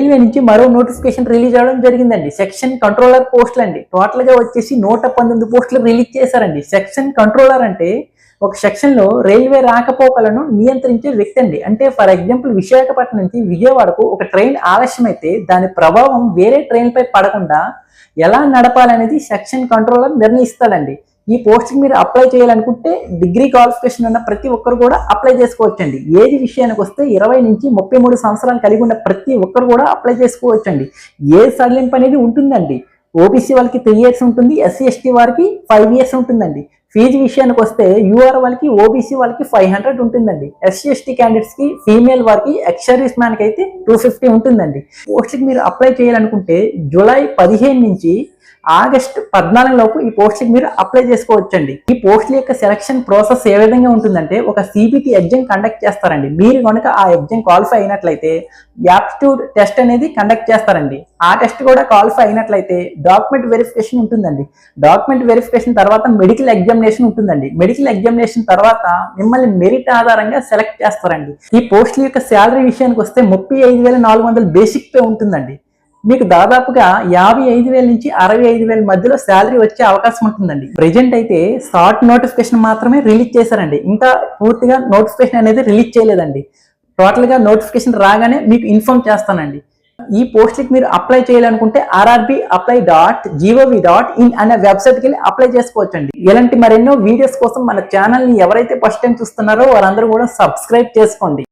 Railway నుంచి మరో notification release అవడం జరిగిందండి. సెక్షన్ కంట్రోలర్ పోస్టులు అండి. టోటల్ గా వచ్చేసి 119 పోస్టులు రిలీజ్ చేశారండి. సెక్షన్ కంట్రోలర్ అంటే ఒక సెక్షన్ లో రైల్వే రాకపోకలను నియంత్రించే వ్యక్తి అండి. అంటే ఫర్ ఎగ్జాంపుల్ విశాఖపట్నం నుంచి విజయవాడకు ఒక ట్రైన్ ఆలస్యం అయితే దాని ప్రభావం వేరే ట్రైన్ పై పడకుండా ఎలా నడపాలనేది సెక్షన్ కంట్రోలర్ నిర్ణయిస్తాడండి. ఈ పోస్ట్ మీరు అప్లై చేయాలనుకుంటే డిగ్రీ క్వాలిఫికేషన్ ఉన్న ప్రతి ఒక్కరు కూడా అప్లై చేసుకోవచ్చండి. ఏజ్ విషయానికి వస్తే 20 నుంచి 33 సంవత్సరాలు కలిగి ఉన్న ప్రతి ఒక్కరు కూడా అప్లై చేసుకోవచ్చండి. ఏజ్ సడలింపు అనేది ఉంటుందండి. ఓబీసీ వాళ్ళకి 3 years ఉంటుంది, ఎస్సీ ఎస్టీ వారికి 5 years ఉంటుందండి. ఫీజు విషయానికి వస్తే యూఆర్ వాళ్ళకి ఓబీసీ వాళ్ళకి 500 ఉంటుందండి. ఎస్సీ ఎస్టీ క్యాండిడేట్స్ కి ఫీమేల్ వారికి ఎక్స్ సర్వీస్ మ్యాన్ కి అయితే 250 ఉంటుందండి. పోస్ట్కి మీరు అప్లై చేయాలనుకుంటే జూలై 15 నుంచి ఆగస్టు 14 లోపు ఈ పోస్ట్కి మీరు అప్లై చేసుకోవచ్చండి. ఈ పోస్టుల యొక్క సెలక్షన్ ప్రాసెస్ ఏ విధంగా ఉంటుందంటే ఒక సిబిటి ఎగ్జామ్ కండక్ట్ చేస్తారండి. మీరు కనుక ఆ ఎగ్జామ్ క్వాలిఫై అయినట్లయితే యాప్టిట్యూడ్ టెస్ట్ అనేది కండక్ట్ చేస్తారండి. ఆ టెస్ట్ కూడా క్వాలిఫై అయినట్లయితే డాక్యుమెంట్ వెరిఫికేషన్ ఉంటుందండి. డాక్యుమెంట్ వెరిఫికేషన్ తర్వాత మెడికల్ ఎగ్జామినేషన్ ఉంటుందండి. మెడికల్ ఎగ్జామినేషన్ తర్వాత మిమ్మల్ని మెరిట్ ఆధారంగా సెలెక్ట్ చేస్తారండి. ఈ పోస్టుల యొక్క శాలరీ విషయానికి వస్తే 35,400 బేసిక్ పే ఉంటుందండి. మీకు దాదాపుగా 55,000 నుంచి 65,000 మధ్యలో శాలరీ వచ్చే అవకాశం ఉంటుందండి. ప్రెజెంట్ అయితే షార్ట్ నోటిఫికేషన్ మాత్రమే రిలీజ్ చేశారండి. ఇంకా పూర్తిగా నోటిఫికేషన్ అనేది రిలీజ్ చేయలేదండి. టోటల్ గా నోటిఫికేషన్ రాగానే మీకు ఇన్ఫార్మ్ చేస్తానండి. ఈ పోస్ట్కి మీరు అప్లై చేయాలనుకుంటే rrbapply.gov.in అనే వెబ్సైట్కి వెళ్ళి అప్లై చేసుకోవచ్చండి. ఇలాంటి మరెన్నో వీడియోస్ కోసం మన ఛానల్ని ఎవరైతే ఫస్ట్ టైం చూస్తున్నారో వారందరూ కూడా సబ్స్క్రైబ్ చేసుకోండి.